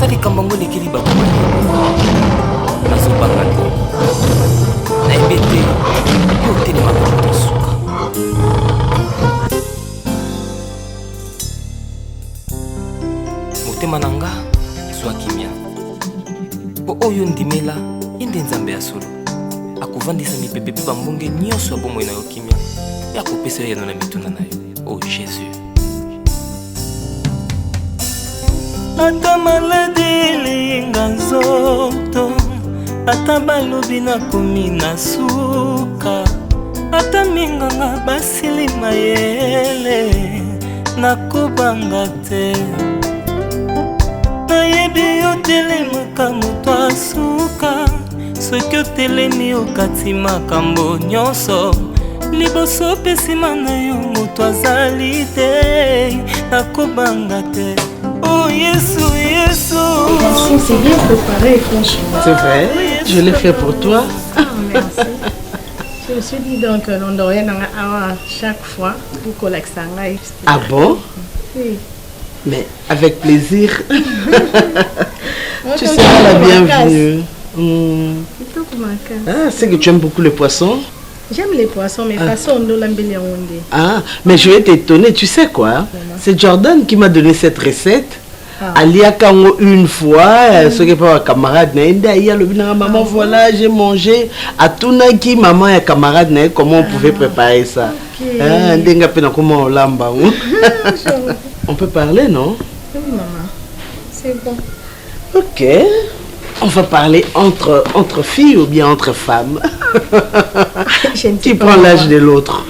likambo ngo lekeli bato nazobanga te nayebi ete yo otelemaka moto suka. Motema na nga zwa kimia po oyo ndimela ye nde nzambe ya solo akovandisa mipepe mpe bambonge nyonso ya bomoi na yo kimia ya kopesa yo yano na mituna na yo. Oh Jésus, ata maladi linga nzoto, ata balobi nakomi na suka, ata minganga basili mayele nakobanga te. Nayebi otelemaka moto asuka, soki otelemi okati makambo nyonso, liboso pe nsima na yo moto azali te nakobanga te. Oh Yesu, Yesu. Merci, c'est bien préparé, franchement. C'est vrai, je l'ai fait pour toi. Ah, merci. Je me suis dit donc on doit avoir chaque fois pour collecter. Ah bon? Oui. Mais avec plaisir. Tu seras la bienvenue. Ah, c'est que tu aimes beaucoup le poisson? J'aime les poissons, mais façon on doit l'embellir. Ah, mais je vais t'étonner, tu sais quoi? C'est Jordan qui m'a donné cette recette. Alia Kango une fois, ce qui est pas ma camarade, maman voilà, j'ai mangé. À tout qui maman et camarade, comment on pouvait préparer ça? Comment on lamba? On peut parler, non? Oui, maman. C'est bon. Ok. On va parler entre filles ou bien entre femmes? Qui prend l'âge de l'autre?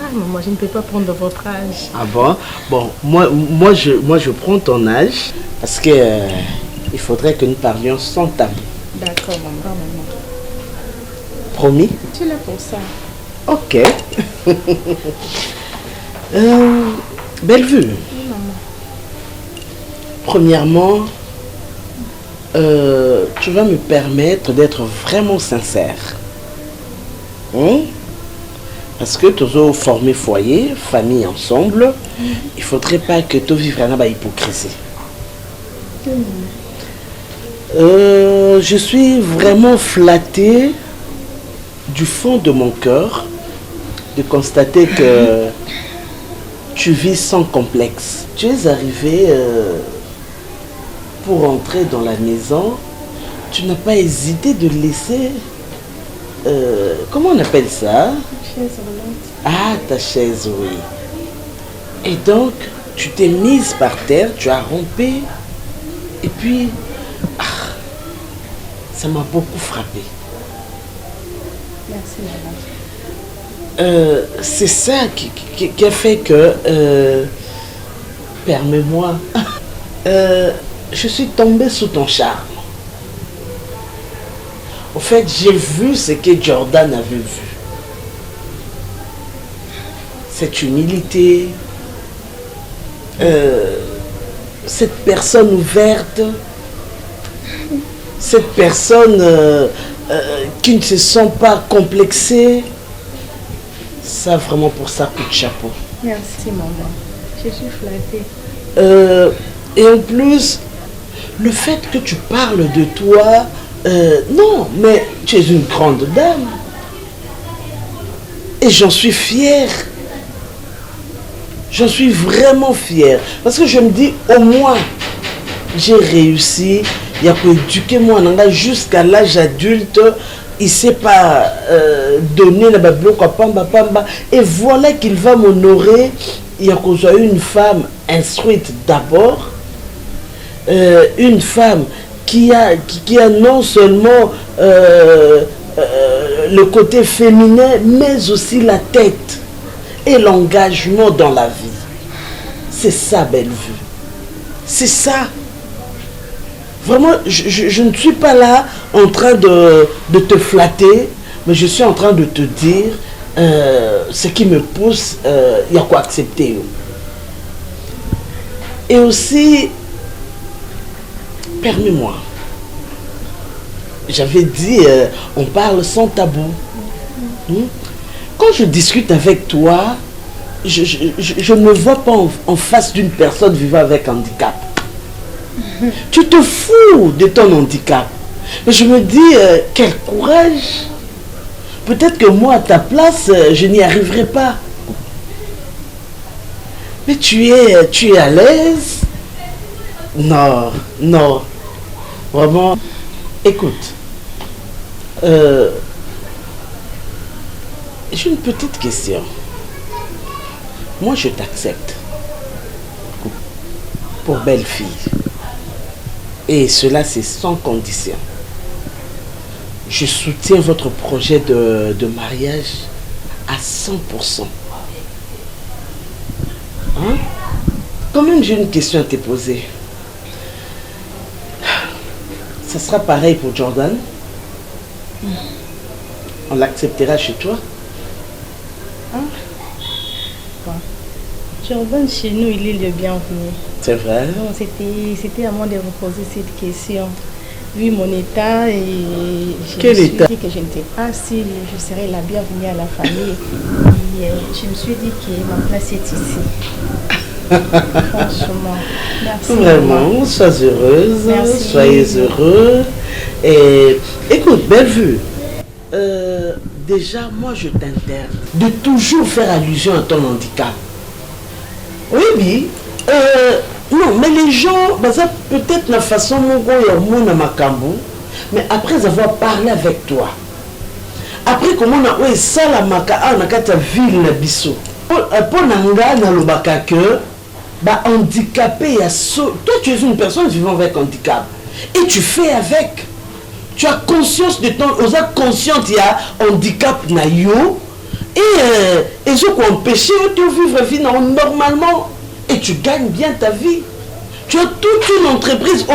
Ah, maman, je ne peux pas prendre votre âge. Ah bon? Bon, moi je prends ton âge parce que il faudrait que nous parlions sans tabou. D'accord, maman. Promis? Tu es là pour ça. Ok. Bellevue. Oui, maman. Premièrement, tu vas me permettre d'être vraiment sincère. Hein? Parce que tu as formé foyer, famille ensemble, il ne faudrait pas que tu vives dans l'hypocrisie. Je suis vraiment flatté du fond de mon cœur de constater que tu vis sans complexe. Tu es arrivé pour entrer dans la maison, tu n'as pas hésité de laisser... comment on appelle ça? Chaise roulante. Ah, ta chaise, oui. Et donc, tu t'es mise par terre, tu as rampé. Et puis, ça m'a beaucoup frappé. Merci, maman. C'est ça qui a fait que... permets-moi. Je suis tombée sous ton charme. Au fait, j'ai vu ce que Jordan avait vu. Cette humilité, cette personne ouverte, cette personne qui ne se sent pas complexée. Ça, vraiment, pour ça, coup de chapeau. Merci, maman. Je suis flattée. Et en plus, le fait que tu parles de toi, non, mais tu es une grande dame. Et j'en suis fière. J'en suis vraiment fière. Parce que je me dis, au moins, j'ai réussi. Il y a pour éduquer moi jusqu'à l'âge adulte. Il ne s'est pas donné la bloc à pamba pamba. Et voilà qu'il va m'honorer. Il y a une femme instruite d'abord. Une femme qui a non seulement le côté féminin, mais aussi la tête et l'engagement dans la vie. C'est ça, Bellevue. C'est ça. Vraiment, je ne suis pas là en train de te mais je suis en train de te dire ce qui me pousse, il y a quoi accepter. Et aussi, permets-moi, j'avais dit, on parle sans tabou. Quand je discute avec toi, je ne me vois pas en face d'une personne vivant avec handicap. Tu te fous de ton handicap. Mais je me dis, quel courage. Peut-être que moi, à ta place, je n'y arriverai pas. Mais tu es à l'aise? Non, non. Vraiment. Écoute. J'ai une petite question. Moi, je t'accepte. Pour belle fille. Et cela, c'est sans condition. Je soutiens votre projet de mariage à 100%. Hein? Quand même, j'ai une question à te poser. Ça sera pareil pour Jordan? On l'acceptera chez toi? Hein? Bon. Jordan, chez nous, il est le bienvenu. C'est vrai? Non, c'était à moi de vous poser cette question. Vu mon état, et je me suis dit que je ne sais pas si je serais la bienvenue à la famille. Et je me suis dit que ma place est ici. Franchement, merci. Vraiment, sois heureuse, merci. Soyez heureux. Et écoute, Bellevue, déjà, moi je t'interdis de toujours faire allusion à ton handicap. Oui, oui. Non, mais les gens, ça peut-être la façon dont ils ont makambo, mais après avoir parlé avec toi, après comment on a ça la maka on a ta ville na biso. Pour nanga na lobaka que ba handicapé ya so. Toi tu es une personne vivant avec handicap et tu fais avec. Tu as conscience de ton, tu as conscience il y a handicap na yo et ce qu'on empêche de vivre vie normalement. Et tu gagnes bien ta vie. Tu as toute une entreprise,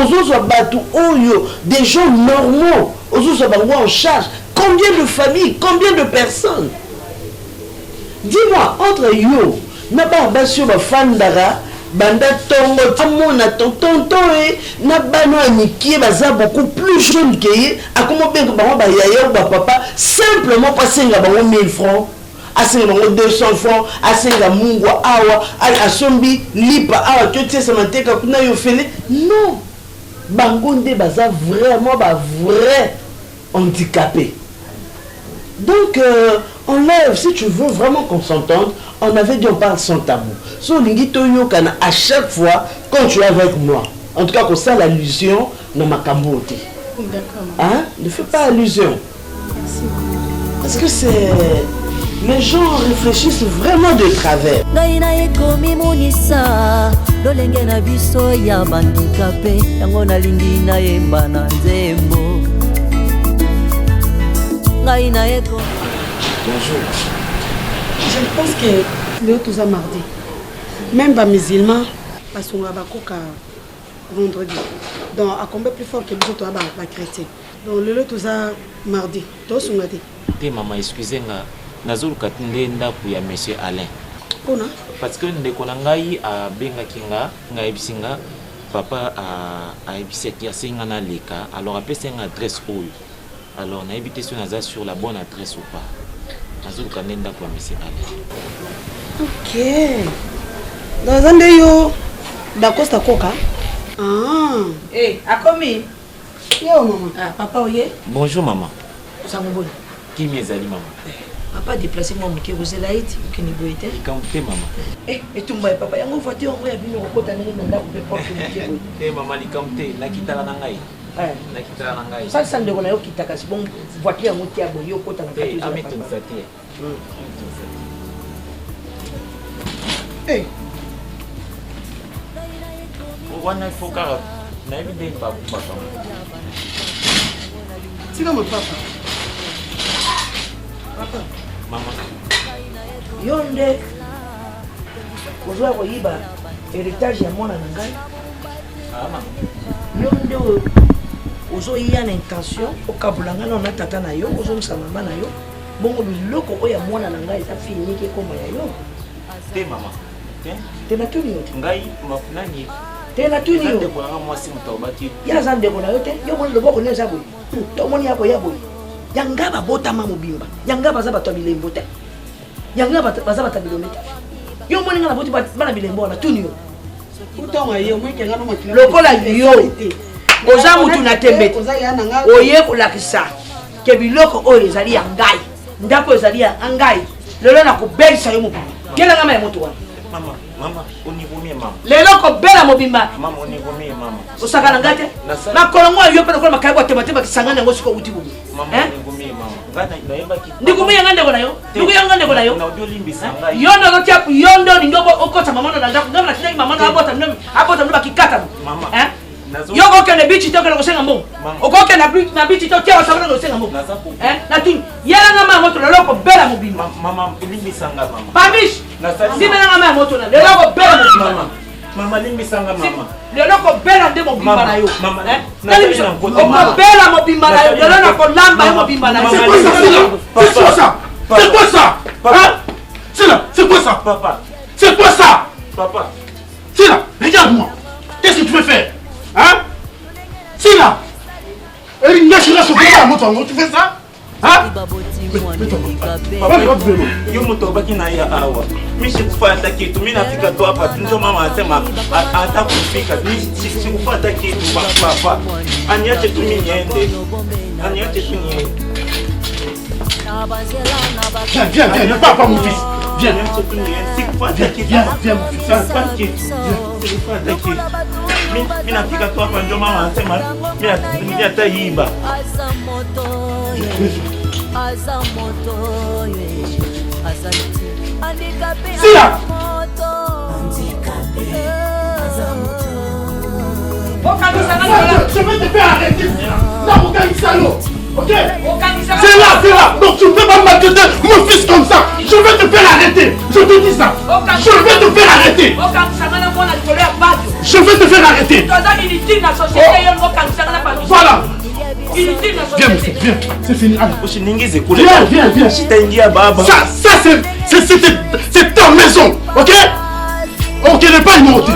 des gens normaux, en charge. Combien de familles, combien de personnes? Dis-moi, entre yo, naba sur ma fandara, banda tongo, amona tonton et nabano anikie baza beaucoup plus jeune que ye, a comment bien que ba yaya ou ba papa simplement passer nga bango 1000 francs. Asenga bango 200 francs, asenga mungwa awa, asombi lipa awa, tu sais, ça m'a dit que kuna yo fele. Non, bango nde baza vraiment ba vrai handicapé. Donc, on lève, si tu veux vraiment qu'on s'entende, on avait dit on parle sans tabou. So lingito yo kana à chaque fois quand tu es avec moi. En tout cas, qu'on ça l'allusion dans ma cambote. D'accord. Hein? Ne fais pas allusion. Merci. Parce que c'est... Les gens réfléchissent vraiment de travers. Bonjour. Je pense que le tout a mardi. Même les musulmans, parce qu'on va vendredi. Donc, à combien plus fort que les autres chrétiens. Donc, le tout a mardi. Toi, tu as dit. Maman, excusez-moi. Nazuluka tinde ndaku ya monsieur Alain. Pona? Parce que ndeko na ngai a benga kinga bisinga papa a ebisaki asenga na leka alors apesa une adresse oyo. Alors na ebité sur naza sur la bonne adresse ou pas. Nazuluka ndaku ya monsieur Alain. OK. Dans un yo d'Acosta Coca. Ah. Eh, akomi. Yo maman. Ah, papa oye. Bonjour maman. Ça me bonne. Qui m'est allé maman? Papa déplacé moi mke kozela iti kini boite. Kamte maman. Eh, etumba papa yango voiture ngo ya bino kokota nini nda ko porte mke boite. Eh maman likamte nakitala na ngai. Nakitala na ngai. Ça ça ndeko na yo kitaka si bon voiture yango tia boye yo kota na kati. Eh, ametu mfati. Eh. Wana foka na evident pas papa. C'est comme papa. Papa. Maman. Yonde kozwa koyiba héritage ya mwana na ngai. Ah maman. Yonde ozoyiya na intention okabulanga na tata na yo ozongisa mama na yo bongo biloko oyo ya mwana na ngai eza finiki ekoma ya yo. Te maman. Te na tuni yo te. Ngai mafunani. Te na tuni yo. Ndeko na mwasi mutobati. Ya za ndeko na yo te. Yo moni loboko ne za boye. To moni yako ya boye. Yanga babotama mobimba. Yanga baza bato bilembo te. Yanga baza bato bilembo te. Yo moni nga na boti bana bilembo na tuni yo. lokola yo oza mutu na tembe oye kolakisa ke biloko oyo ezali ya ngai ndako ezali ya ngai lelo nakobelisa yo mobimba gelanga ma ya moto wana Mama, univumie mama. Lelo kobela mobimba. Mama, univumie mama. Osakana ngate? Na kolongo yo pe kola makaibo tema kisangana ngo siko uti bubu. Mama, univumie mama. Ngana naemba ki. Ndikumia ngande kona yo? Ndiku yanga ngande kona yo? Na audio limbisa ngai. Yondo lo tia yondo ni ndobo okota mama na ndako. Ngama na tinaki mama na abota ndo bakikata. Mama. Yoko kene bichi toke na kosenga mbo. Okoke na bichi toke wa sabana kosenga mbo. Na tu yala ngama moto lelo kobela mobimba. Mama, limbisa ngama mama. Pabish. Sime na ngama moto na lelo kobela mobimba. Mama limbisa ngama. Lelo kobela nde mobimba na yo. Mama. Okobela mobimba na yo. Lelo na kolamba yo mobimba na yo. C'est quoi ça? C'est quoi ça? Papa. C'est là, c'est quoi ça? Papa. C'est quoi ça? Papa. C'est là, regarde-moi. Qu'est-ce que tu veux faire? Hein? C'est là. Et il y a sur la tu fais ça? Hein? Yo moto baki na ya awa. Mishi kufata kitu, mimi nafika tu hapa. Ndio mama anasema hata kufika. Mimi kufata kitu papa. Aniache tu mimi niende. Aniache tu niende. Viens, ne pars pas mon fils. Viens, viens mon fils. Mimi nafika tu hapa ndio mama anasema mimi ataiba. C'est là. Je vais te faire arrêter. Là, mon gars, il salaud. Ok? C'est là. Donc tu ne peux pas maltraiter mon fils comme ça. Je vais te faire arrêter. Je te dis ça. Je vais te faire arrêter. Je vais te faire arrêter. Voilà. Viens, c'est fini. Viens. Ça c'est ta maison, ok? Ok, n'est pas une autre.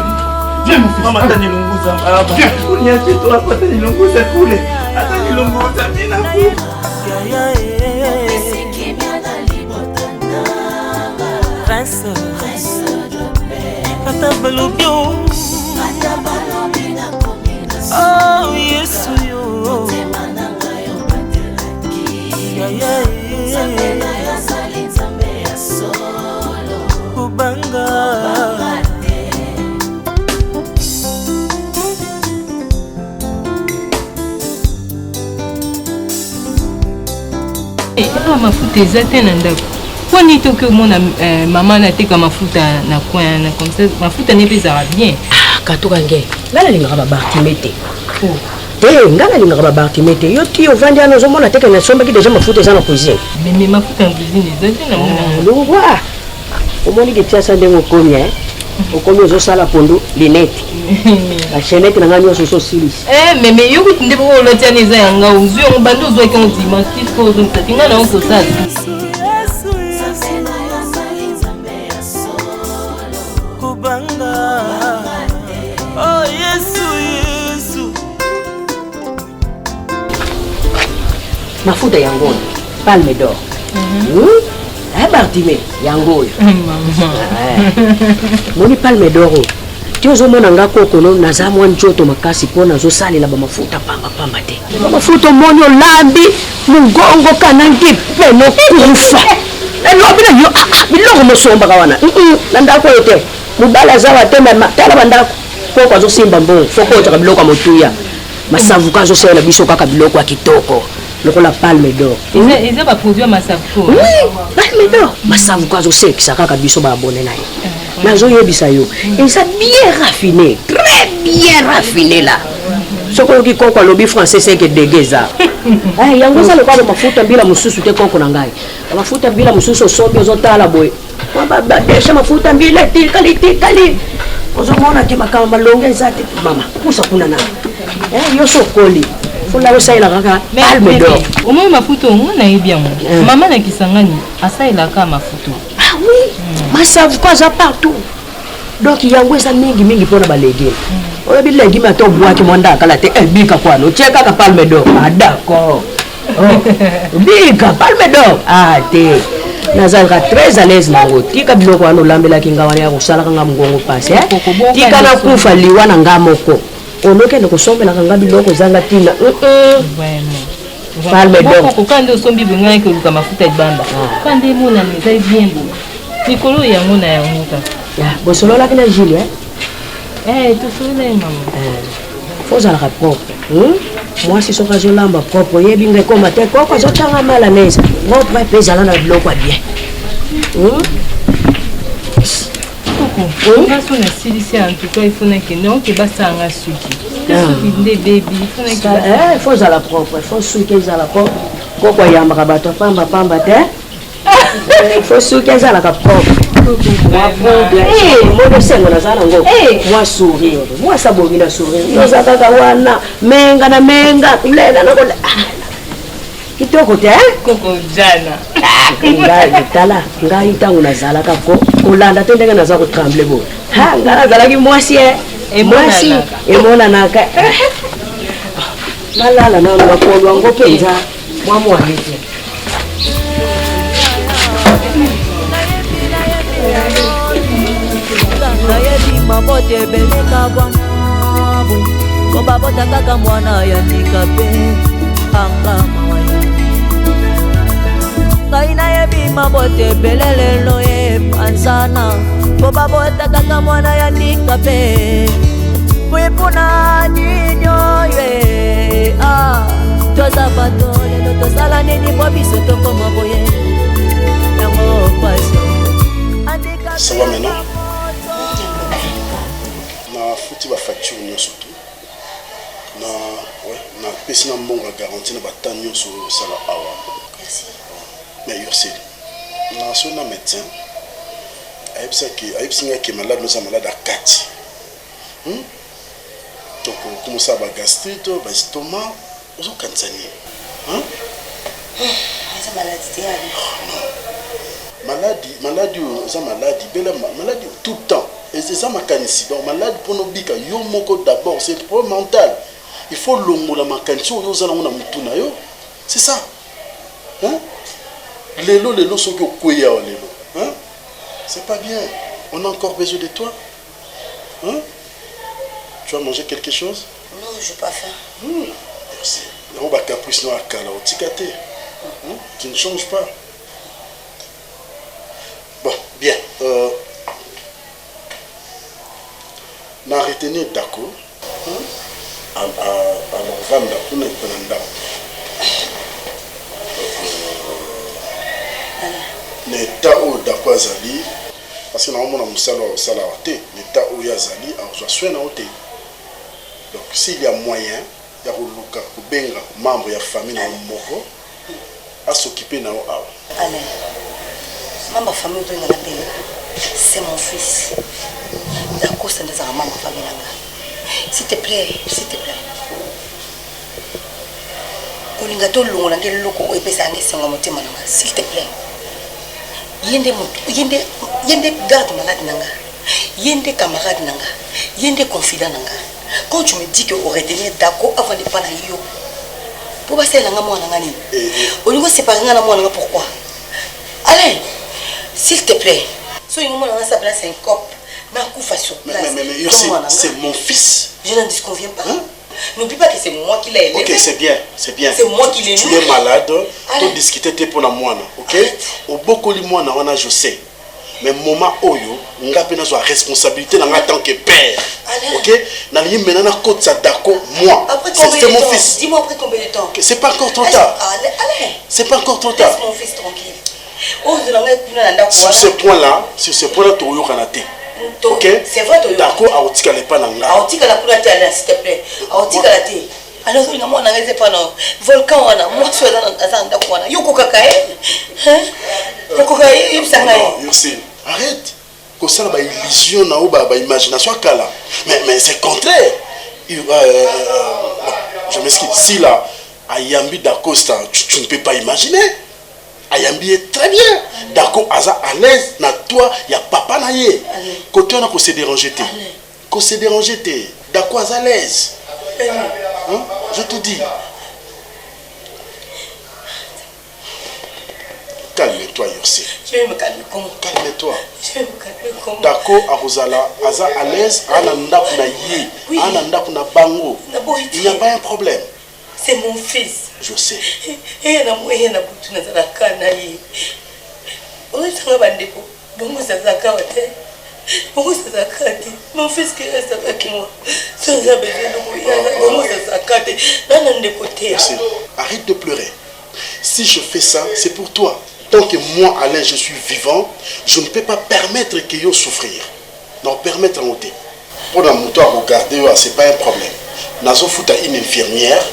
Viens mon fils. Maman, tanilunguza baba. Viens. Uniache tu hapa tanilunguza kule. Atanilunguza mimi na Oh, Yesu yo. Kubanga. Mafuta eza te na ndako poni toki omona mama nateka mafuta na coin na comme ça mafuta ne ezala bien katoka nge nga nalingaka babartime te nga nalingaka babartime te yo ti ovandi ana ozomona teke na sombaki deja mafuta eza na cuisine mais mafuta na cuisine eza te na mona longwa omoni ke tiasa ndenge okomi okomi ozosala pondu linete bachenete na nga nyonso ozosilisa mais yo kuti nde poko olotiana eza yanga ozwi yango bandi ozwaki yango dimanche po ozongisa nga na yo tosala kubanga. Oh Yesu. mafuta yango palme d'or bartime yango oyo moni palme d'or ti ozomona nga kokono naza mwa nzoto makasi mpo nazosalela bamafuta pambapamba te bamafuta omoni olambi mongongo kanangi pene okufa elobi na yo biloko mosombaka wana na ndako oyo te mobali aza wa te tala bandako koko azosimba mbongo foko otaka biloko ya motuya masavuka azosalela biso kaka biloko ya kitoko lokola palme d'or eza baproduit ya masavuko palme d'or masavuko azosekisa kaka biso baabone na ye nazoyebisa yo eza bien raffiné très bien raffiné la soko oyoki koko alobi français 5 degré eza yango eza lokola bamafuta mbila mosusu te koko na ngai bamafuta mbila mosusu osombi ozotala boye badesha mafuta mbila etikali ozomona ke makama malonge eza te mama pusa kuna na yo sokoli fula osalela kaka palme d'or omoi mafuta ongo nayebi yango mama nakisangani asalelaka mafuta oui masavuko aza partout donc yango eza mingi mpona balegime oyebi legime ata obwaki mwanda akala te bika kwana otie kaka palme d'or d'accord bika palme d'or te nazalaka très à l'aise nango tika biloko wana olambelaki nga wana ya kosalaka nga mongongo pasi tika nakufa liwa na nga moko olokende kosombelaka nga biloko ezanga ntina palme d'or kandi osombi bengai koluka mafuta ebamba kandi emonana eza bien bo likolo yango na yango kaka bosololaki na Jules tosolola ye mama fozalaka propre mwasi soki azolamba propre oyebi nga ekoma te koko azotanga mal à l'aise propre mpe ezala na biloko ya bien ngaso nasilisi antuka ifo nakende oke basanga suki suki nde bebi fo ozala propre fo suki ezala propre koko ayambaka bato pambapamba te fo suki ezalaka propre modo sengo naza nango mwa sourire mwa sabongi na sourire yoza kaka wana menga na menga kulela nakola kitoko te koko jana ngai tala ngai ntango nazalaka kolanda te ndenge naza kotremble bo ngai nazalaki mwasi mwasi emonanaka malala nano nakolwa ngo mpenza mwa mwane te nayebi mabote ebeleka bwamabwe ko babota kaka mwana yandika mpe anga mawaya ngai nayebi mabote ebele lelo epanzana ko babota kaka mwana yandika mpe kwepuna ninyo ye toza bato lelo tosala nini po biso tokoma boye yango pasio ça va maintenant na futi ba facture nyonso tout na na pesi na mbongo garantie na bata nyonso sala awa mais Ursule na so na médecin ayebisanga ke malade noza malade à 4 donc comment ça ba gastrite ba estomac ozokanisa nini eza maladie te yabi maladie eza maladie bela maladie tout le temps et c'est ça makanisi donc malade pour nos bika yo moko d'abord c'est pour mental il faut longola makanisi oyo ozala ngo na mutu na yo c'est ça lelo soki okweya lelo c'est pas bien on a encore besoin de toi tu vas manger quelque chose non j'ai pas faim merci yango ba caprice no akala otika te tu ne changes pas bon bien na retenir d'accord alors vanda kuna ipenda l'état où d'accord azali parce que normalement na musala osala te l'état où yazali azwa soin na ote donc s'il y a moyen ya koluka kubenga membre ya famille na moko à s'occuper na awa allez membre famille to ngala pe c'est mon fils d'accord ça ndeza membre famille nanga s'il te plaît kolinga to longola ngel loko epesa ngesenga motema nanga s'il te plaît yende garde malade nanga yende camarade nanga yende confident nanga quand tu me dis que aurait donné d'accord avant de pas na yo pour passer nanga moi nanga ni au niveau séparer nanga moi nanga pourquoi allez s'il te plaît so yo moi nanga sa place un cop na kufa sur place mais c'est mon fils je n'en disconviens pas n'oublie pas que c'est moi qui l'ai élevé. Ok, c'est bien. C'est moi qui l'ai élevé. Tu es malade, tu discuter pour la moine, ok? Au beaucoup de moine, on a je sais. Mais moment oyo, on a peine la responsabilité en tant que père. Ok? N'a rien maintenant côté ça d'accord moi. C'est mon fils. Dis-moi après combien de temps? Okay, c'est pas encore trop tard. Allez. C'est pas encore trop tard. Laisse mon fils tranquille. Sur ce point-là, tu es canate. Ok? C'est vrai, tu es d'accord, à Otika les pananga. À Otika la couleur, s'il te plaît. À Otika la thé. Alors, il y a moi, on pas non. Volcan, moi, je suis dans un d'accord. Yoko kakae. Yoko kakae, il s'en arrête. Comme ça, la illusion, la imagination, mais c'est contraire. Je m'excuse. Si là, Ayambi d'Acosta, tu ne peux pas imaginer. Ayambi est très bien. D'accord, Aza à l'aise, na toi, il y a papa naïe. Côté on a qu'on s'est dérangé. Qu'on s'est dérangé. D'accord, Aza à l'aise. Hein? Je te dis. Calme-toi, Yossé. Je vais me calmer comment? Calme-toi. Je vais me calmer comment? D'accord, Arosala, Aza à l'aise, Ananda kuna yi, Ananda kuna bango. Il n'y a pas un problème. C'est mon fils. Je sais. Et il y a beaucoup de gens. On est en train de dire, bon, ça s'accorde. Bon, ça s'accorde. Mon fils qui reste avec moi. Sans besoin de moi, ça s'accorde. Là, on est côté. Arrête de pleurer. Si je fais ça, c'est pour toi. Tant que moi, Alain, je suis vivant, je ne peux pas permettre que yo souffrir. Non, permettre à monter. Pour la moto à regarder, c'est pas un problème. Nazo fouta une infirmière,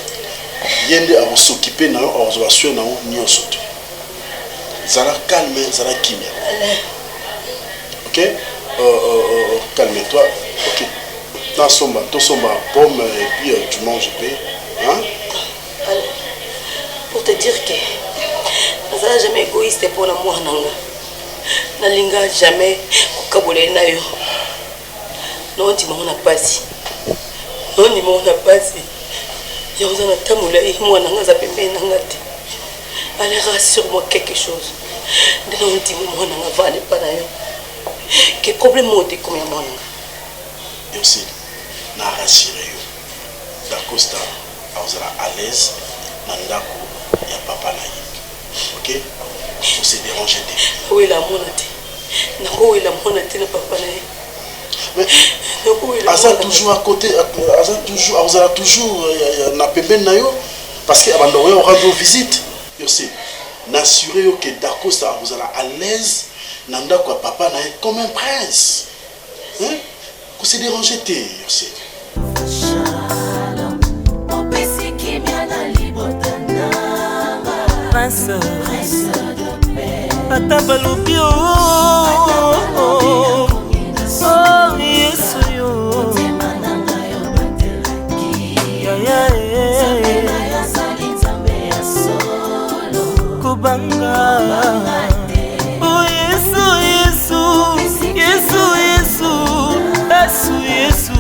yende à s'occuper na observation na nyosoto. Zala calme, zala kimia. Ok? Calme-toi. Ok. Dans somba, pomme et puis tu manges paix. Hein? Allez. Pour te dire que je ne suis jamais égoïste pour moi. Je ne suis jamais kabole na yo. Non, dis-moi, on n'a pas si. Non, dis-moi, on n'a pas si. Je vous en ai tamoula et moi, je n'ai pas fait. Allez, rassure-moi quelque chose. Non, dis-moi, on n'a pas de quel problème est comme moi? Et aussi, je vais rassurer. D'Acosta, vous êtes à l'aise. Nandako, il n'y a papa là. Ok? Il faut se déranger. Où est la monate? Où est la monate, le papa là? Mais, Aza toujours à côté, Aza toujours, Aza toujours, na pembe na yo, parce que abandonné on rend visite. Yo sais, n'assurer que Dacosta vous allez à l'aise, Nandako papa na comme un prince. Hein? Faut se déranger yo sais. Ata balobi Yesu yo kubanga oh Yesu Yesu Yesu Yesu Yesu Yesu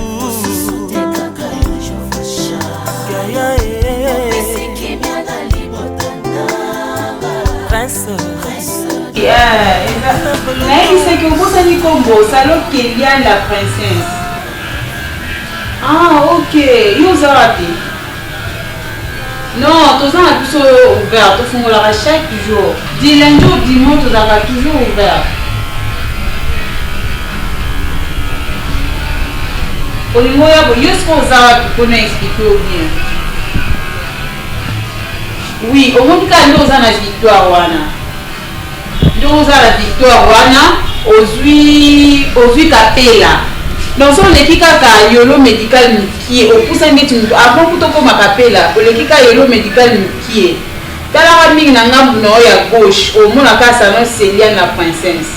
c'est que vous avez combo, salon qui vient la princesse. Ah, ok. Vous avez non, tous les jours ouvert. Tous les jours chaque jour. Du lundi au dimanche, vous avez toujours ouvert. Au niveau de vous, est-ce que vous avez expliqué bien? Oui, au moins quand nous avons la victoire, nous avons la victoire, aujourd'hui Capella. Donc, on est kaka yolo médical qui est au poussé métier. Avant que tu comme Capella, on est kaka yolo médical qui est. Dans la famille, on a un gauche, au moins la casse à Céline la princesse.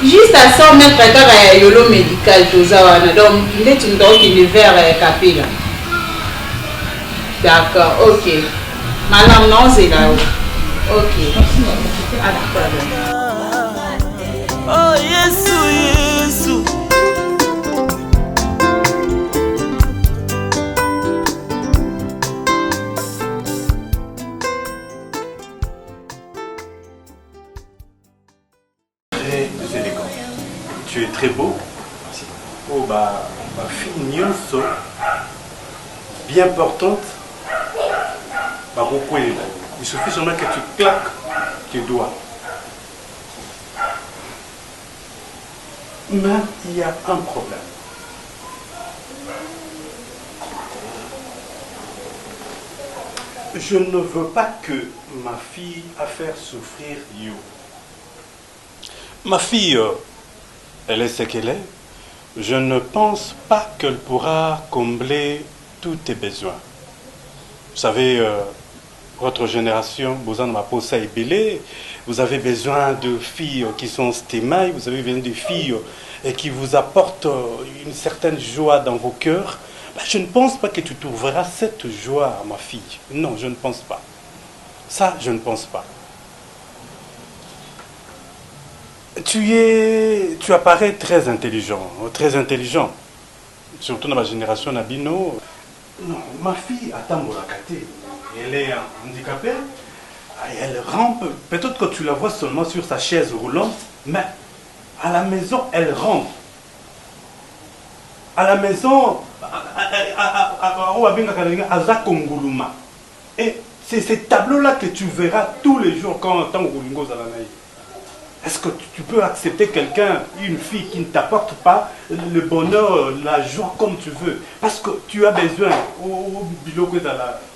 Juste à 100 mètres de yolo médical, donc, il est une drogue qui est vers Capella. D'accord, ok. Madame, non, c'est là-haut. Ok. Oh, Yesu, Yesu. Très élégant. Tu es très beau. Oh, bah, ma fille Nyonso, bien portante. Bah, beaucoup est là. Il suffit seulement que tu claques tes doigts. Mais il y a un problème. Je ne veux pas que ma fille a faire souffrir Yo. Ma fille, elle est ce qu'elle est. Je ne pense pas qu'elle pourra combler tous tes besoins. Vous savez, votre génération, vous en avez posé et belé. Vous avez besoin de filles qui sont stémailles, vous avez besoin de filles qui vous apportent une certaine joie dans vos cœurs. Ben, je ne pense pas que tu trouveras cette joie, ma fille. Non, je ne pense pas. Ça, je ne pense pas. Tu apparais très intelligent, surtout dans ma génération Nabino. Non, ma fille attend mon rakate. Elle est handicapée. Elle rampe. Peut-être que tu la vois seulement sur sa chaise roulante, mais à la maison, elle rampe. À la maison, et c'est ces tableaux-là que tu verras tous les jours quand tu es. Est-ce que tu peux accepter quelqu'un, une fille qui ne t'apporte pas le bonheur, la joie comme tu veux? Parce que tu as besoin,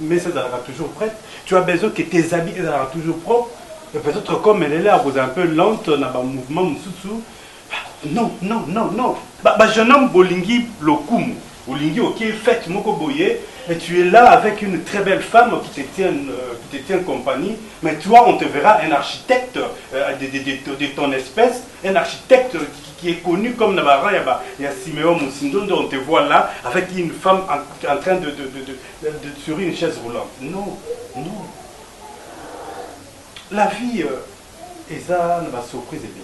mais c'est toujours prête, tu as besoin que tes habits soient toujours propres. Et peut-être comme elle est là, vous êtes un peu lente, dans un mouvement, non, non, non, non. Jeune homme, Bolingi, Lokum, Bolingi, ok, fête, Moko Boye, et tu es là avec une très belle femme qui te tient compagnie, mais toi, on te verra un architecte de ton espèce, un architecte qui est connu comme Navarra, il y a Siméon Moussindon, on te voit là avec une femme en train de sur une chaise roulante. Non, non. La vie, et ça, ne va surprise et bien.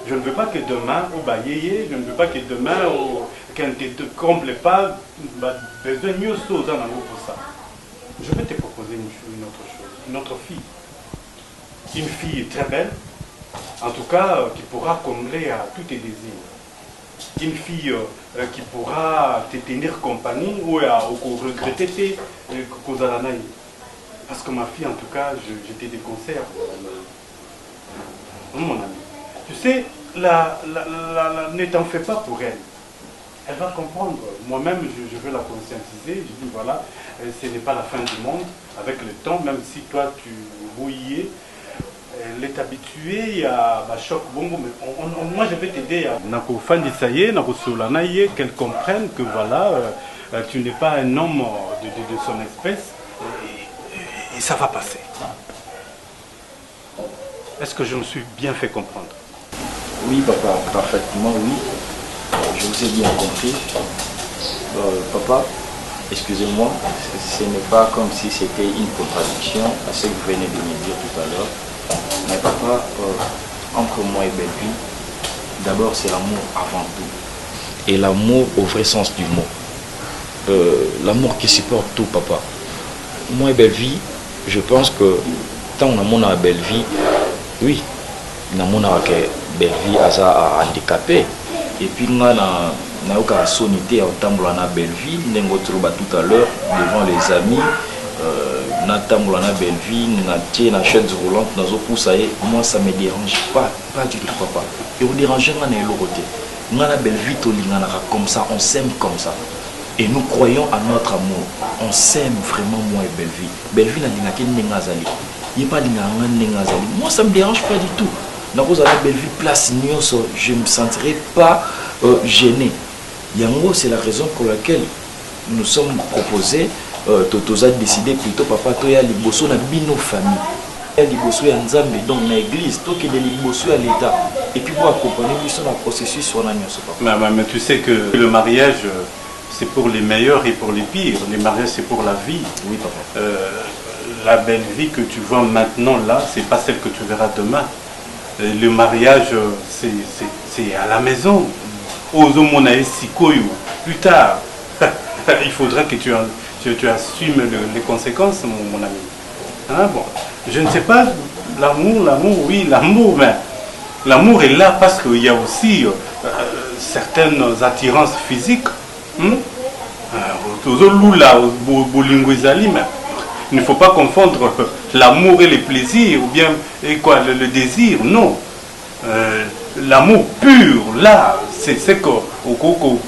Je ne veux pas que demain, au baillé, je ne veux pas que demain, qu'elle ne te comble pas, besoin de mieux choses pour ça. Je vais te proposer une autre chose, une autre fille. Une fille très belle, en tout cas, qui pourra combler à tous tes désirs. Une fille qui pourra te tenir compagnie ou regretter tes Kozalanaï. Parce que ma fille, en tout cas, je te déconseille. Mon ami. Tu sais, ne t'en fais pas pour elle. Elle va comprendre. Moi-même, je veux la conscientiser. Je dis, voilà, ce n'est pas la fin du monde. Avec le temps, même si toi, tu bouillais, elle est habituée à choc bongo. Mais moi, je vais t'aider à qu'elle comprenne que voilà, tu n'es pas un homme de son espèce. Et ça va passer. Est-ce que je me suis bien fait comprendre? Oui, papa, parfaitement, oui. Je vous ai bien compris. Papa, excusez-moi, ce n'est pas comme si c'était une contradiction à ce que vous venez de me dire tout à l'heure. Mais papa, entre moi et Belle-Vie, d'abord c'est l'amour avant tout. Et l'amour au vrai sens du mot. L'amour qui supporte tout, papa. Moi et Belle-Vie, je pense que tant on a mon Belle-Vie, oui, on a mon Belle-Vie a handicapé. Et puis on a aucun sonité à Tamboulana Belle-Vie, tout à l'heure devant les amis. Na Tamboulana Belle-Vie, na chaise roulante, moi ça me dérange pas du tout, papa. Et on dérange pas l'autre côté. On a Belle-Vie, comme ça, on s'aime comme ça. Et nous croyons à notre amour. On s'aime vraiment, moi et Belle-Vie. Belle-Vie n'a pas moi ça me dérange pas du tout. Dans la Belle-Vie place, je ne me sentirai pas gêné. Yango, c'est la raison pour laquelle nous sommes proposés. Totoza décidé plutôt papa toya liboso na bino famille. Liboso ya Nzambe donc na église to que de liboso à l'état et puis pour accompagner lui sur le processus sur la nyoso papa. Mais tu sais que le mariage c'est pour les meilleurs et pour les pires. Le mariage c'est pour la vie. Oui papa. La belle vie que tu vois maintenant là, c'est pas celle que tu verras demain. Le mariage c'est à la maison. Plus tard, il faudra que tu assumes les conséquences, mon ami. Hein, bon. Je ne sais pas, l'amour, oui, l'amour, mais l'amour est là parce qu'il y a aussi certaines attirances physiques. Il ne faut pas confondre l'amour et les plaisirs, ou bien le désir, non. L'amour pur, là, c'est que,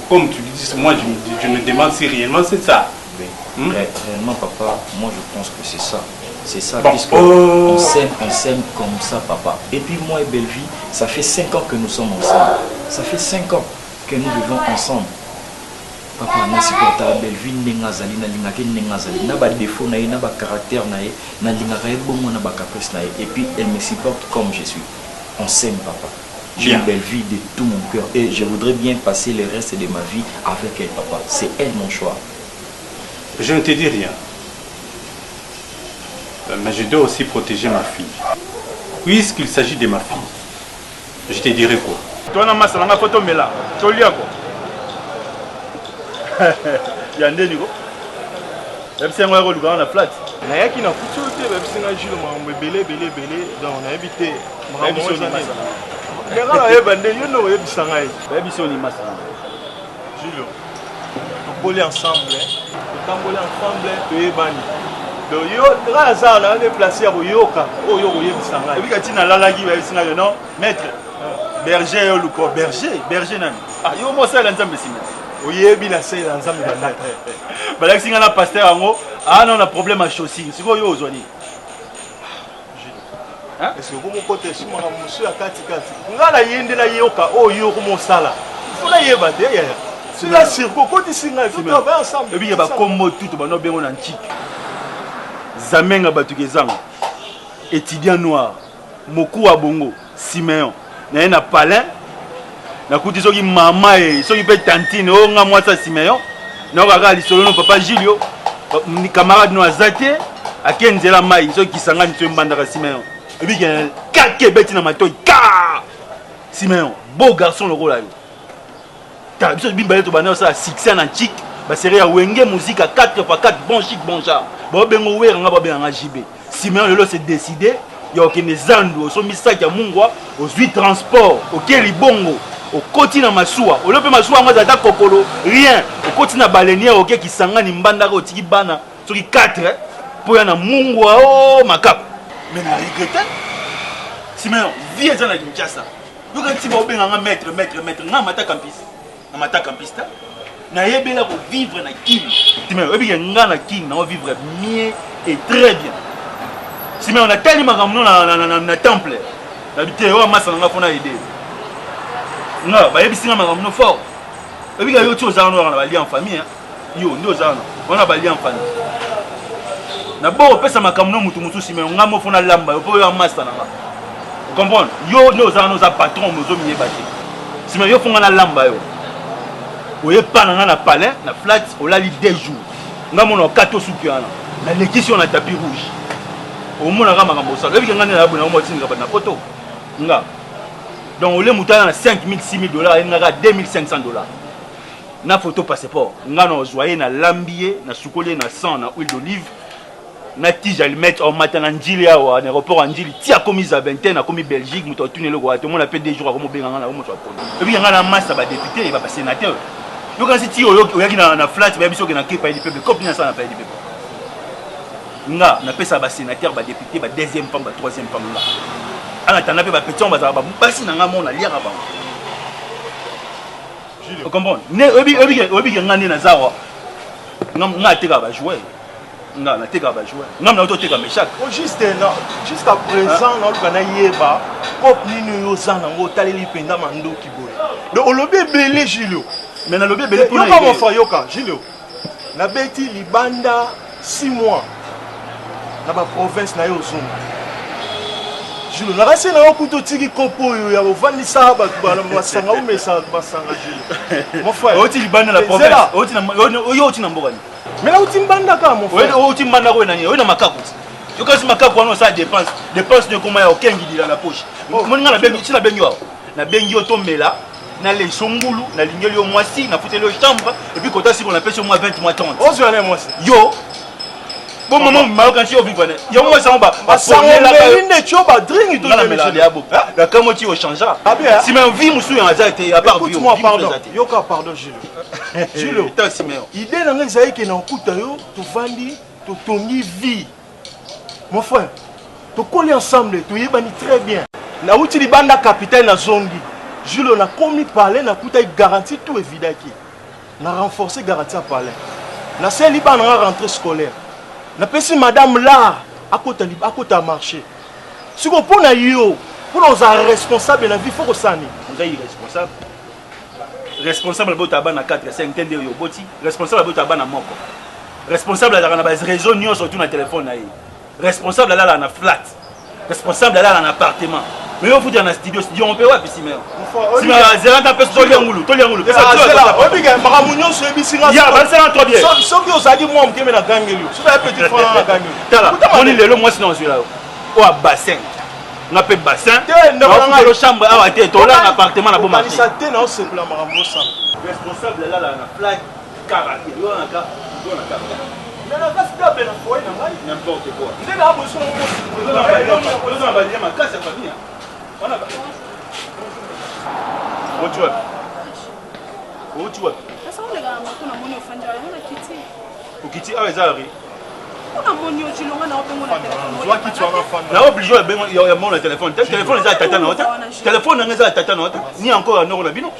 comme tu dis, moi je me demande si réellement c'est ça. Réellement, papa, moi je pense que c'est ça. C'est ça, bon, puisqu'on s'aime comme ça, papa. Et puis moi et Belle-Vie, ça fait 5 ans que nous sommes ensemble. Ça fait 5 ans que nous vivons ensemble. Papa, on supporte Belle-Vie, n'a pas de défaut, n'a pas de caractère, n'a pas de caprice. Et puis elle me supporte comme je suis. On s'aime, papa. J'aime Belle-Vie de tout mon cœur. Et je voudrais bien passer le reste de ma vie avec elle, papa. C'est elle mon choix. Je ne te dis rien. Mais je dois aussi protéger ma fille. Puisqu'il s'agit de ma fille, je te dirai quoi. Toi, tu as une photo, mais là, tu as quoi? Il y a un dénigo. Même si on a un flat. nayaki na kutu te babisinga Jules makambo ebele donc nayebi te makambo oyo eza nini ndenge nayeba nde yo nde oyebisa ngai bayebiso ni masala Jules toboli ensemble totamboli ensemble toyebani donc yo nga aza na déplace ya koyoka oyo koyebisa ngai ebika ntina alalaki bayebisinga yo non maître berger oyo luko berger nani yo mosala nzambe nsima oyebi na se ya nzambe bandaki balakisi nga na paster yango non na problème ya chaussure sikoyo yo ozwani est-ce que komokote esumaka mosu ya katikati nga nayendela yoka oyo komosala fo nayeba te yaya sila circo kotisi ngai fo travaille ensemble ebike bakombo tutu bano bengo na ntike zamenga batuki ezanga étudiant noir moku wa bongo Siméon naye na palin nakuti soki mama e soki mpe tantine oyo nga mwasi ya Siméon naokaka lisolo no papa Julio camarade no aza te ake nzela mai soki kisangani so embandaka Siméon ebike kake ebeti na matoi ka Siméon beau garçon lokola yo ta biso bimbale to bana osala succès na chic baserie ya wenge musique à 4x4 bon chic bon genre bobengo weranga babenganga JB Siméon lelo s'est décidé ya okende zandu osomisaki ya mungwa ozwi transport okeli bongo okoti na masuwa olope masuwa ngo ata kokolo rien okoti na balenière oke kisangani mbandaka otiki bana soki 4 po ya na mungwa o makap mais na regrette Siméon vie eza na Kinshasa yoka nti bobenganga maître nga mata campus ta na yebela ko vivre na Kin Siméon ebike nga na Kin na vivre mieux et très bien Siméon on a tellement makamno na temple na biteo wa masa nga fona idée nga ba yebisinga makamno fort ebika yo tio zano na bali en famille yo ndo zano on a bali en famille na bo pesa makamno mutu Siméon nga mo fona lamba yo po yo masa na nga comprendre yo ndo zano za patron mozo miye bate Siméon yo fonga na lamba yo oye pana na palais na flat olali 2 jours nga mona kato suki ana na lekisi on a tapis rouge au moins on a makambo ça ebi ngane na bona mo tinga na photo nga donc ole mutana na 5000 6000 dollars ngaka 2500 dollars na photo passeport nga no joyer na lambier na sukole na sang na huile d'olive na tige allumette au matin na njili ya wa aéroport njili tia komi za vingtaine na komi Belgique muto tunele ko ato mona pe 2 jours ko benga na ko mo so polo ebi ngana massa ba député ba sénateur yo quand si ti oyaki na flat ba biso ke na kepa du peuple copine ça na pa du peuple nga na pesa ba sénateur ba député ba deuxième femme ba troisième femme là ana tana pe ba petit ba za ba basi na nga mona liaka ba Julio comprendre ne obi ngani na zawa nga teka ba jouer nga na teka ba jouer nga na to teka meshak o juste non jusqu'à présent na lukana yeba pop nini yo zana ngo taleli penda mandoki boy donc olobi belé Julio mais na lobi belé pour yoka mon frère yoka Julio na beti libanda 6 mois na ba province na yo zonga Julio na rase na okuto tiki kopo yo ya bovandisa ba masanga o mesa basanga Julio mon frère oti libanda la province oti na oti na mbokani mais là oti mbanda ka mon frère oti mbanda ko nani oti na makaku yo kasi makaku wana ça dépense ne comment ya okengi dila la poche mon ngala bengi ci na bengi wa na bengi otomela na les songulu na lingeli yo mwasi na futeli yo chambre et puis kota si on appelle sur moi 20 mois 30 ozo yana mwasi yo bon maman marocain si on vivre yo moi ça on va ne choba drink to la melade ya boka la kamoti au changea si même vie musu ya azate à part vie pardon yoka pardon Julio Julio ta Siméon idée na ngai zaiki na okuta yo to vandi to tongi vie mon frère to coller ensemble to yebani très bien na uti libanda capitaine na zongi Julio na komi parler na kuta garantie tout évident qui na renforcer garantie à parler na seli bana na rentrée scolaire na pesi madame là akota marché si ko pona yo pour nous responsable na vie faut que ça ni on est responsable bota bana 4 5 tende yo boti responsable bota bana moko responsable la na base réseau nyo surtout na téléphone na yi responsable là na flat responsable là na appartement mais on fout dans studio on peut voir ici mais si mais zéro ta pèse toliangulu pesa toi obiga makamunyo so ebisinga ya ba ça trop bien so ki osadi moi mkeme na gangeli so ba petit frère na gangeli tala moni lelo moi sinon celui là o a bassin na pe bassin na lo chambre awa te to là na appartement na bomba ça te na o sepla makamuyo ça responsable là na flag karaté yo na ka Mais la casse d'abord na foyer na ngai n'importe quoi. Ndenge abo so mo. Ozo na balia ma casse ya famille. On a tu vois. Sasa on lega moto na moni ofanja na kiti. Okiti awe zari. On a moni ochilonga na opengo na téléphone. Soit qui tu vas fanda. Na obligé ya mon téléphone. Téléphone za tata na hota. Téléphone na za tata na hota. Ni encore na na bino.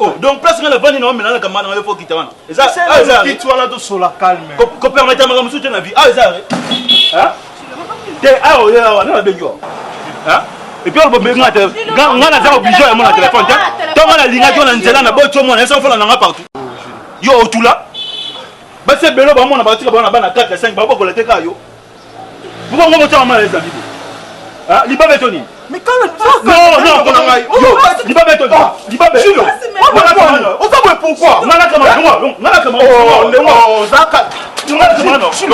Oh, donc place na vandi na mena na kamana na faut quitter wana. Eza azari. Qui tu wana to sola calme. Ko permettre ma musu na vie. Azari. Hein? Te ah oh ya wana na benjo. Hein? Et puis on peut bien te ngana za obligé ya mon téléphone. Donc on a linga to na nzela na bocho mona ça faut na partout. Yo tout là. Ba se belo ba mona ba tika ba na bana 4 5 ba ko lete ka yo. Pourquoi on va monter en mal les amis? Hein? Liba betoni. Mais quand non, yo, liba betoni. Liba betoni. On sait pourquoi? Ngana kama ngana kama oh, zaka. Ngana kama non. On sait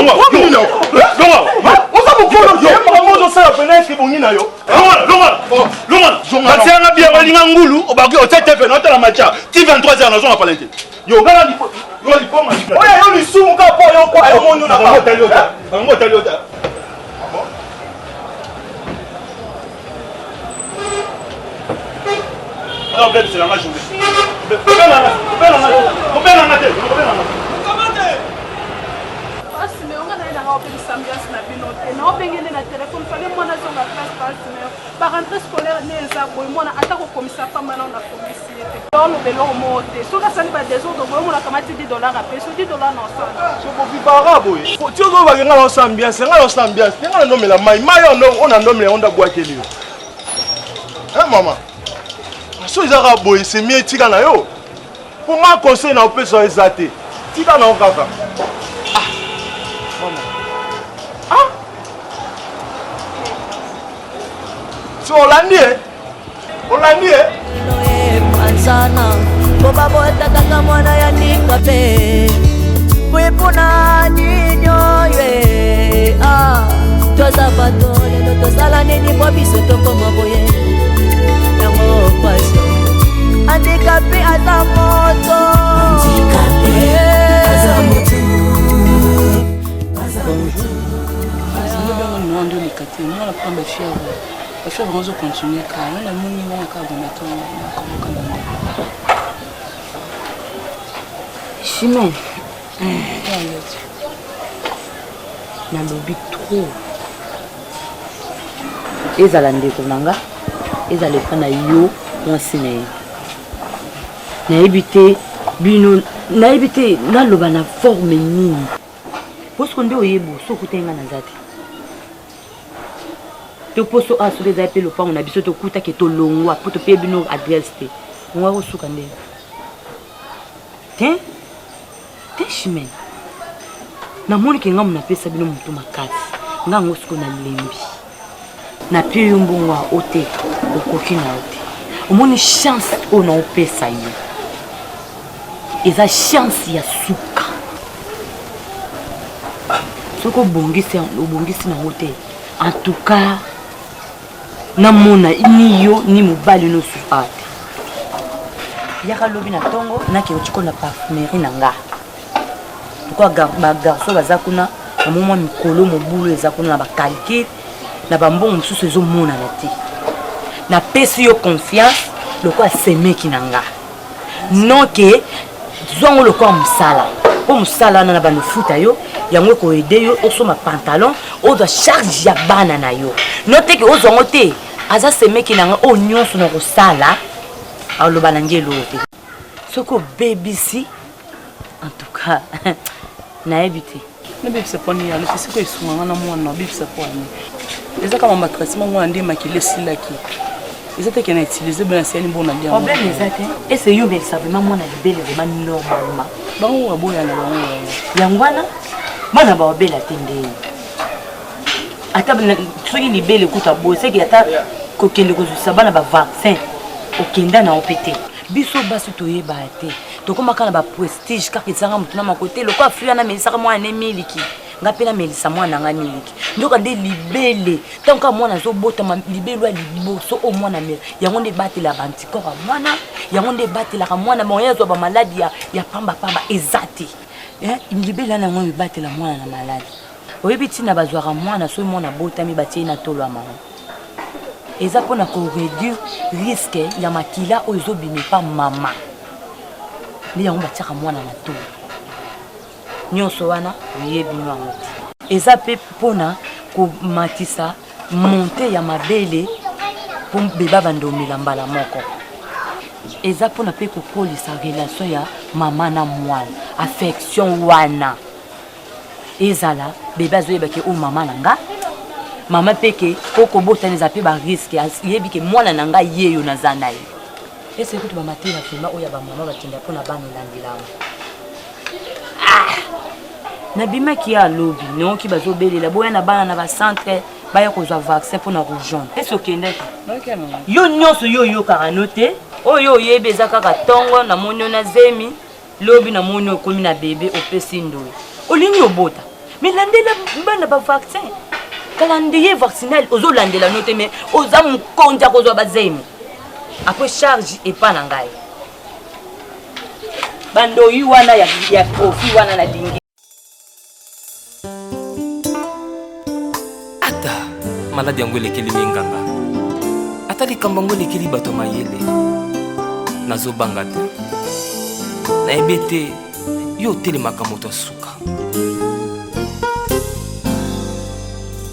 pourquoi yo. Maman ça appelle que bongina yo. Longa. Tiens bien walinga ngulu obaki o tete fe nota la macha. Ti 23h na zonga palente. Yo ngana lipo. Yo lipo ma. Oya yo lisu muka po yo kwa yo monyo na ba. Bango taliota. Non, bébé, c'est la journée. So izaka boy c'est mieux tika na yo. Pour moi conseil na opesa ezate. Tika na okaka. Ah. Maman. Ah. So Olandi Manzana Boba bota kaka mwana ya nika pe Mwipuna ninyo ye Toza bato lelo tozala nini kwa biso toko maboye Yango kwaso Handicapé ata moto On a pas de fièvre. La fièvre, on va continuer. On a mon niveau à Chimène. Na lobby trop. Ezala ndeko nanga. Ezala fana yo onsine. Na ebité bino na ebité na loba na forme nini. Parce qu'on doit y bo so kutenga na zati. To poso a sur les appels au fond on a biso to kuta ke to longwa pour to payer bino adresse te. On va osuka nde. Tiens. Chimène. Na moni ke ngamu na pesa bino mutu makasi. Nga ngosuko na lembi. Na pio yombongwa ote okoki na ote. Omoni chance o na opesa yo. Eza chance ya suka. Soko bongisi na ote. En tout cas na mona ni yo ni mobali no supate. Yaka lobi na tongo na ke otiko na parfumerie na nga. Pourquoi ba garçon baza kuna na moment mikolo mobulu eza kuna na ba qualité na ba mbongo mususu ezo mona na te. Na pesi yo confiance lokwa semeki na nga. Non ke zongo lokwa musala. Po musala na ba no futa yo yango ko aider yo osoma pantalon o doit charge ya bana na yo. Note ke ozongo te aza semeki na nga o nyonso na ko sala aloba na ngelo te. Soko baby si en tout cas na ebité. Na bibi c'est pas ni ya le c'est que ils na mwana bibi c'est pas ni. Eza kama matraitement ngwana ndi makile silaki. Ils étaient qu'à utiliser bien c'est une bonne idée. Problème exact. Et c'est yo mais ça vraiment mwana libele vraiment normalement. Bango aboya na bango. Yangwana mwana ba obela tende. Ata soki libele kuta boye c'est que ata kokende ko sabana ba vaccin okenda na opete. Biso basi toyeba te. Tokoma kana ba prestige kaka tsanga mutuna makote loko afuya na melisa mwana ne miliki. Ngapela melisa mwana nga miliki. Ndoka nde libele. Tanka mwana zo bota libelo liboso o mwana mela. Yango nde batela anticorps mwana, yango nde batela mwana moyezo ba maladie ya pamba ezati. libela nango mibatela mwana na maladi oyebi ntina bazwaka mwana soki mwana botami batie na tolo ya mama eza mpona koréduire risque ya makila oyo ezobima pa mama nde yango batiaka mwana na tolo nyonso wana oyebi yango te eza mpe mpona komatisa monte ya mabele mpo beba bandomela mbala moko eza mpona mpe kokolisa relation ya mama na mwana affection wana ezala bebe azoyebake oyo mama na nga mama peke kokobotana eza mpe bariske yebi ke mwana na nga yeyo naza na ye ese kutu bamatela fema oyo ya bamama bakenda mpona bana elandelamo nabimaki ya alobi neoki bazobelela boya na bana na bacentre baya kozwa vaccin mpona rougeone ese okendaki yo nyonso yo oyokaka no te oyo oyebi eza kaka ntongo namoni yo na zemi lobi namoni okomi na bebe opesi ndoyi olingi obota me landela bana bavaccin calendrier vaccinal ozolandela no te me oza mokonzi ya kozwa bazemi apres charge epa na ngai bandoyi wana ya ofi wana na dingi ata maladi yango elekeli minganga ata likambo yango elekeli bato mayele nazobanga te nayebi ete yo otelemaka moto asuka